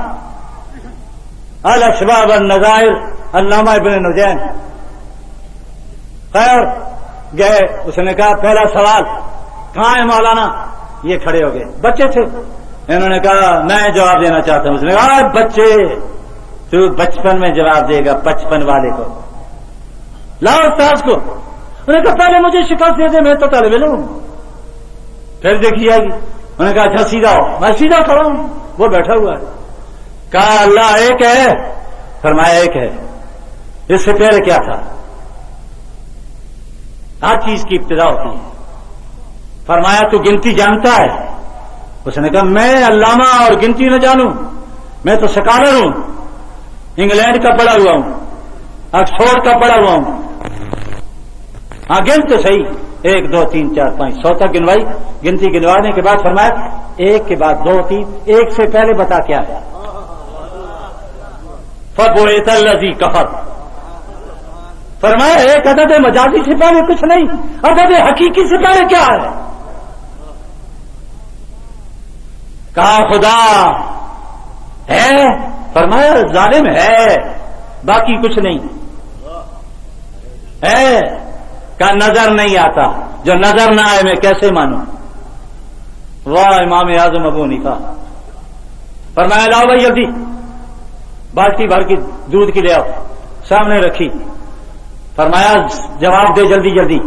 الاشباب والنظائر علامہ ابن نجین. خیر گئے, اس نے کہا پہلا سوال کہاں ہے مولانا؟ یہ کھڑے ہو گئے، بچے تھے، انہوں نے کہا میں جواب دینا چاہتا ہوں. اس نے کہا بچے تو بچپن میں جواب دے گا، بچپن والے کو لاؤ استاذ کو. انہوں نے کہا پہلے مجھے شکست دے دے، میں تو طالب علم ہوں، پھر دیکھی جائے گی. انہوں نے کہا اچھا سیدھا ہو. میں سیدھا کھڑا ہوں، وہ بیٹھا ہوا ہے. کہا اللہ ایک ہے؟ فرمایا ایک ہے. اس سے پہلے کیا تھا؟ ہر چیز کی ابتدا ہوتی ہے. فرمایا تو گنتی جانتا ہے؟ اس نے کہا میں علامہ اور گنتی نہ جانوں، میں تو سکالر ہوں، انگلینڈ کا پڑھا ہوا ہوں، آکسفورڈ کا پڑھا ہوا ہوں. ہاں گن تو صحیح، 1 2 3 4 5 100 تک گنوائی. گنتی گنوانے کے بعد فرمایا ایک کے بعد 2 3، ایک سے پہلے بتا کیا ہے؟ فبعث الذی کفر. فرمایا ایک عدد مجازی سے پہلے کچھ نہیں، عدد حقیقی سے پہلے کیا ہے؟ کہا خدا ہے. فرمایا ظالم ہے، باقی کچھ نہیں ہے. کا نظر نہیں آتا، جو نظر نہ آئے میں کیسے مانوں؟ واہ امام اعظم ابو حنیفہ. فرمایا لاؤ بھائی جلدی بالٹی بھر کی دودھ کی لے آؤ. سامنے رکھی. فرمایا جواب دے جلدی جلدی،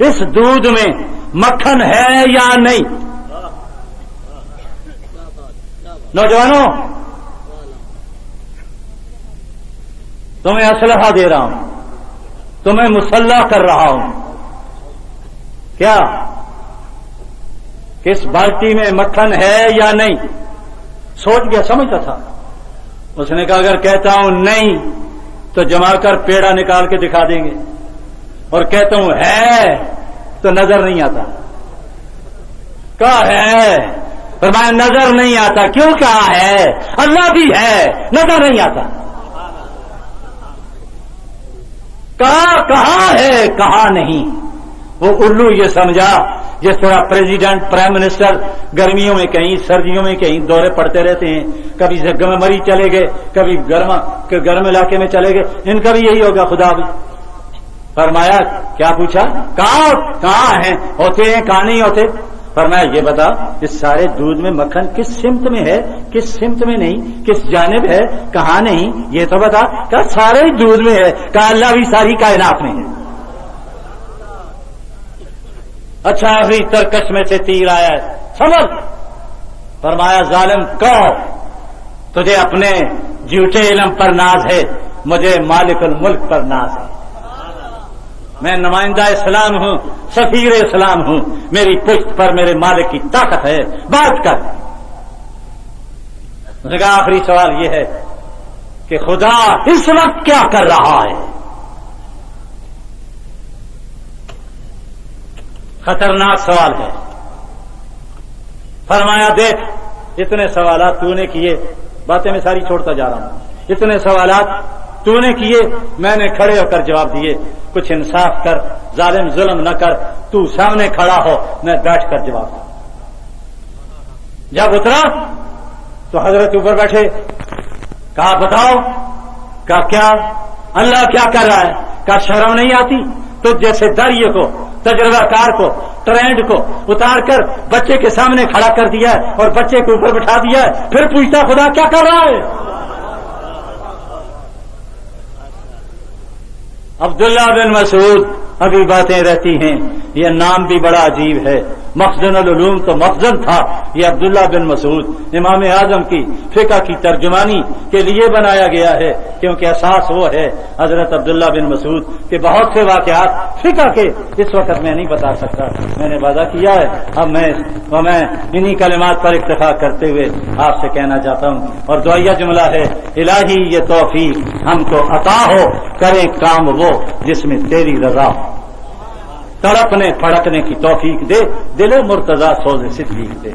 اس دودھ میں مکھن ہے یا نہیں؟ نوجوانوں تمہیں اسلحہ دے رہا ہوں، تمہیں مسلح کر رہا ہوں. کیا کس بالٹی میں مکھن ہے یا نہیں؟ سوچ گیا، سمجھتا تھا. اس نے کہا اگر کہتا ہوں نہیں تو جما کر پیڑا نکال کے دکھا دیں گے، اور کہتا ہوں ہے تو نظر نہیں آتا. کہا ہے. فرمایا نظر نہیں آتا. کیوں کہا ہے؟ اللہ بھی ہے، نظر نہیں آتا. کہاں ہے کہاں نہیں. وہ الو یہ سمجھا جس طرح پریزیڈنٹ پرائم منسٹر گرمیوں میں کہیں سردیوں میں کہیں دورے پڑتے رہتے ہیں، کبھی جگہ میں مری چلے گئے، کبھی گرم علاقے میں چلے گئے. ان کا بھی یہی ہوگا. خدا بھی فرمایا کیا پوچھا؟ کہاں ہیں؟ ہوتے ہیں کہاں نہیں ہوتے؟ فرمایا یہ بتا اس سارے دودھ میں مکھن کس سمت میں ہے، کس سمت میں نہیں، کس جانب ہے، کہاں نہیں، یہ تو بتا. کہا سارے دودھ میں ہے. کہا اللہ بھی ساری کائنات میں ہے. اچھا ابھی ترکش میں سے تیر آیا ہے، سمجھ. فرمایا ظالم کہو تجھے اپنے جھوٹے علم پر ناز ہے، مجھے مالک الملک پر ناز ہے. میں نمائندہ اسلام ہوں، سفیر اسلام ہوں، میری پشت پر میرے مالک کی طاقت ہے. بات کر. اس کا آخری سوال یہ ہے کہ خدا اس وقت کیا کر رہا ہے؟ خطرناک سوال ہے. فرمایا دیکھ اتنے سوالات تو نے کیے، باتیں میں ساری چھوڑتا جا رہا ہوں. اتنے سوالات تو نے کیے، میں نے کھڑے ہو کر جواب دیے. کچھ انصاف کر، ظالم ظلم نہ کر. تو سامنے کھڑا ہو، میں بیٹھ کر جواب دوں. جب اترا تو حضرت اوپر بیٹھے. کہا بتاؤ. کہا کیا؟ اللہ کیا کر رہا ہے؟ کہا شرم نہیں آتی تو جیسے داریے کو، تجربہ کار کو، ٹرینڈ کو اتار کر بچے کے سامنے کھڑا کر دیا ہے اور بچے کے اوپر بٹھا دیا ہے، پھر پوچھتا خدا کیا کر رہا ہے؟ عبداللہ بن مسعود. ابھی باتیں رہتی ہیں. یہ نام بھی بڑا عجیب ہے. مخزن العلوم تو مخزن تھا، یہ عبداللہ بن مسعود امام اعظم کی فقہ کی ترجمانی کے لیے بنایا گیا ہے، کیونکہ اساس وہ ہے حضرت عبداللہ بن مسعود کے بہت سے واقعات فقہ کے اس وقت میں نہیں بتا سکتا. میں نے وعدہ کیا ہے، اب میں انہی کلمات پر اکتفا کرتے ہوئے آپ سے کہنا چاہتا ہوں. اور دعائیہ جملہ ہے الہی یہ توفیق ہم کو عطا ہو، کریں کام وہ جس میں تیری رضا ہو. تڑپنے پھڑکنے کی توفیق دے، دل مرتضی سوز صدیق دے.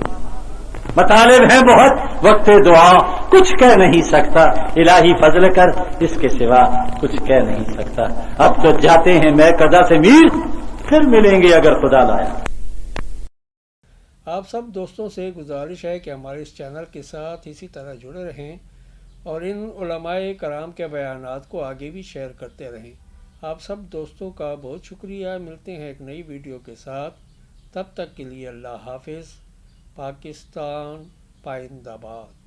مطالب ہیں بہت، وقت دعا کچھ کہہ نہیں سکتا. الہی فضل کر، اس کے سوا کچھ کہہ نہیں سکتا. اب تو جاتے ہیں میں قضا سے میر، پھر ملیں گے اگر خدا لایا. آپ سب دوستوں سے گزارش ہے کہ ہمارے اس چینل کے ساتھ اسی طرح جڑے رہیں اور ان علماء کرام کے بیانات کو آگے بھی شیئر کرتے رہیں. آپ سب دوستوں کا بہت شکریہ. ملتے ہیں ایک نئی ویڈیو کے ساتھ. تب تک کے لیے اللہ حافظ. پاکستان پائندہ باد.